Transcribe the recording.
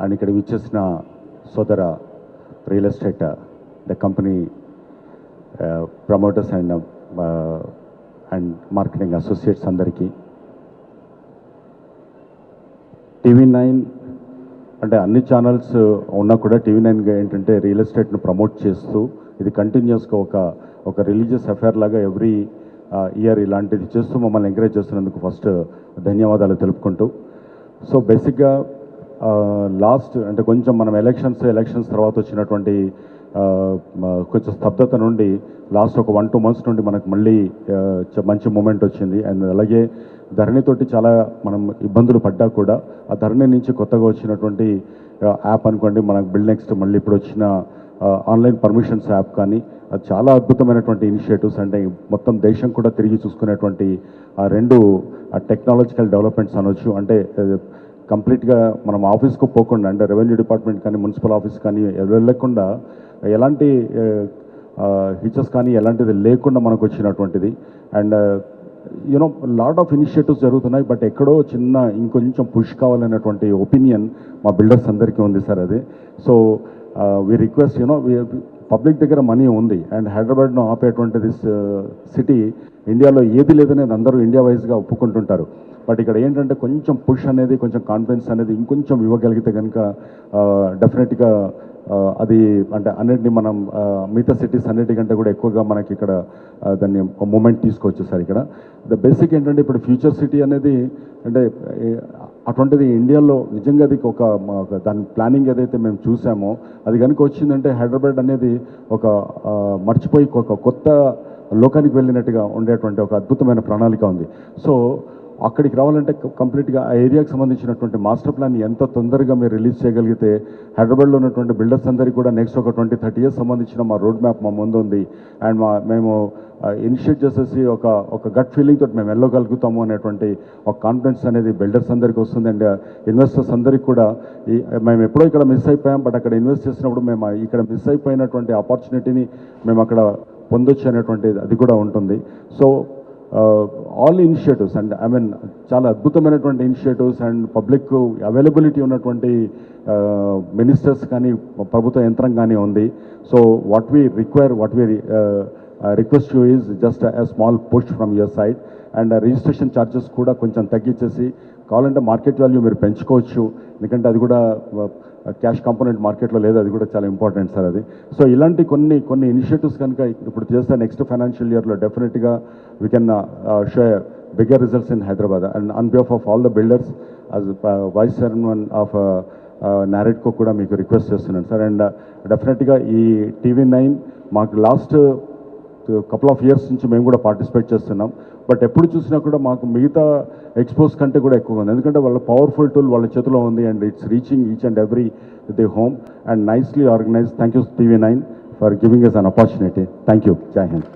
And ఇక్కడ విచ్చేసిన సోదర real estate the company promoters and marketing associates అందరికీ, TV9 అంటే అన్ని ఛానల్స్ ఉన్నా కూడా TV9 ఏంటంటే రియల్ ఎస్టేట్ను ప్రమోట్ చేస్తూ ఇది కంటిన్యూస్గా ఒక రిలీజియస్ అఫేర్ లాగా ఎవ్రీ ఇయర్ ఇలాంటిది చేస్తూ మమ్మల్ని ఎంకరేజ్ చేస్తున్నందుకు ఫస్ట్ ధన్యవాదాలు తెలుపుకుంటూ, సో బేసిక్గా లాస్ట్ అంటే కొంచెం మనం ఎలక్షన్స్ తర్వాత వచ్చినటువంటి కొంచెం స్తబ్దత నుండి లాస్ట్ ఒక 1-2 months నుండి మనకు మళ్ళీ మంచి మూమెంట్ వచ్చింది. అండ్ అలాగే ధరణితోటి చాలా మనం ఇబ్బందులు పడ్డా కూడా ఆ ధరణి నుంచి కొత్తగా వచ్చినటువంటి యాప్ అనుకోండి, మనకు బిల్డ్ నెక్స్ట్ మళ్ళీ ఇప్పుడు వచ్చిన ఆన్లైన్ పర్మిషన్స్ యాప్ కానీ అది చాలా అద్భుతమైనటువంటి ఇనిషియేటివ్స్. అంటే మొత్తం దేశం కూడా తిరిగి చూసుకునేటువంటి ఆ రెండు టెక్నాలజికల్ డెవలప్మెంట్స్ అనొచ్చు. అంటే కంప్లీట్గా మనం ఆఫీస్కు పోకుండా, అంటే రెవెన్యూ డిపార్ట్మెంట్ కానీ మున్సిపల్ ఆఫీస్ కానీ వెళ్ళకుండా ఎలాంటి హిచెస్ కానీ ఎలాంటిది లేకుండా మనకు వచ్చినటువంటిది. And you know lot of initiatives జరుగుతున్నాయి, బట్ ఎక్కడో చిన్న ఇంకొంచెం పుష్ కావాలనేటువంటి ఒపీనియన్ మా బిల్డర్స్ అందరికీ ఉంది సార్. అది సో వీ రిక్వెస్ట్ పబ్లిక్ దగ్గర మనీ ఉంది అండ్ హైదరాబాద్ను ఆపేటువంటిది సిటీ ఇండియాలో ఏది లేదనేది అందరూ ఇండియా వైజ్గా ఒప్పుకుంటుంటారు. బట్ ఇక్కడ ఏంటంటే కొంచెం పుష్ అనేది, కొంచెం కాన్ఫిడెన్స్ అనేది ఇంకొంచెం ఇవ్వగలిగితే కనుక డెఫినెట్గా అది అంటే అన్నిటిని మనం మిగతా సిటీస్ అన్నిటికంటే కూడా ఎక్కువగా మనకి ఇక్కడ దాన్ని మూమెంట్ తీసుకోవచ్చు సార్. ఇక్కడ ద బేసిక్ ఏంటంటే ఇప్పుడు ఫ్యూచర్ సిటీ అనేది అంటే అటువంటిది ఇండియాలో నిజంగా అది ఒక దాని ప్లానింగ్ ఏదైతే మేము చూసామో అది కనుక వచ్చిందంటే హైదరాబాద్ అనేది ఒక మర్చిపోయి ఒక కొత్త లోకానికి వెళ్ళినట్టుగా ఉండేటువంటి ఒక అద్భుతమైన ప్రణాళిక ఉంది. సో అక్కడికి రావాలంటే కంప్లీట్గా ఆ ఏరియాకి సంబంధించినటువంటి మాస్టర్ ప్లాన్ ఎంత తొందరగా మీరు రిలీజ్ చేయగలిగితే హైదరాబాద్లో ఉన్నటువంటి బిల్డర్స్ అందరికీ కూడా నెక్స్ట్ ఒక 20-30 years సంబంధించిన మా రోడ్ మ్యాప్ మా ముందు ఉంది. అండ్ మేము ఇనిషియేట్ చేసేసి ఒక గట్ ఫీలింగ్ తోటి మేము వెళ్ళగలుగుతాము అనేటువంటి ఒక కాన్ఫిడెన్స్ అనేది బిల్డర్స్ అందరికీ వస్తుంది. అండ్ ఇన్వెస్టర్స్ అందరికీ కూడా మేము ఎప్పుడో ఇక్కడ మిస్ అయిపోయాం, బట్ అక్కడ ఇన్వెస్ట్ చేసినప్పుడు మేము ఇక్కడ మిస్ అయిపోయినటువంటి ఆపర్చునిటీని మేము అక్కడ పొందొచ్చు అనేటువంటిది అది కూడా ఉంటుంది. సో ఆల్ ఇనిషియేటివ్స్ అండ్ చాలా అద్భుతమైనటువంటి ఇనిషియేటివ్స్ అండ్ పబ్లిక్ అవైలబిలిటీ ఉన్నటువంటి మినిస్టర్స్ కానీ ప్రభుత్వ యంత్రం కానీ ఉంది. So what we request you is just a small push from your side. And registration charges కూడా కొంచెం తగ్గించేసి కావాలంటే మార్కెట్ వాల్యూ మీరు పెంచుకోవచ్చు, ఎందుకంటే అది కూడా క్యాష్ కాంపోనెంట్ మార్కెట్లో లేదు, అది కూడా చాలా ఇంపార్టెంట్ సార్ అది. సో ఇలాంటి కొన్ని ఇనిషియేటివ్స్ కనుక ఇప్పుడు చేస్తే నెక్స్ట్ ఫైనాన్షియల్ ఇయర్లో డెఫినెట్గా we can show bigger results in Hyderabad. And on behalf of all the builders as vice chairman of NAREDCO కూడా మీకు రిక్వెస్ట్ చేస్తున్నాను సార్. అండ్ డెఫినెట్గా ఈ TV9 మాకు లాస్ట్ couple of years నుంచి మేము కూడా పార్టిసిపేట్ చేస్తున్నాం, బట్ ఎప్పుడు చూసినా కూడా మాకు మిగతా ఎక్స్పోజ్ కంటే కూడా ఎక్కువగా ఉంది, ఎందుకంటే వాళ్ళ పవర్ఫుల్ టూల్ వాళ్ళ చేతిలో ఉంది and it's reaching each and every the home and nicely organise. Thank you TV9 for giving us an opportunity. Thank you. జై హింద్.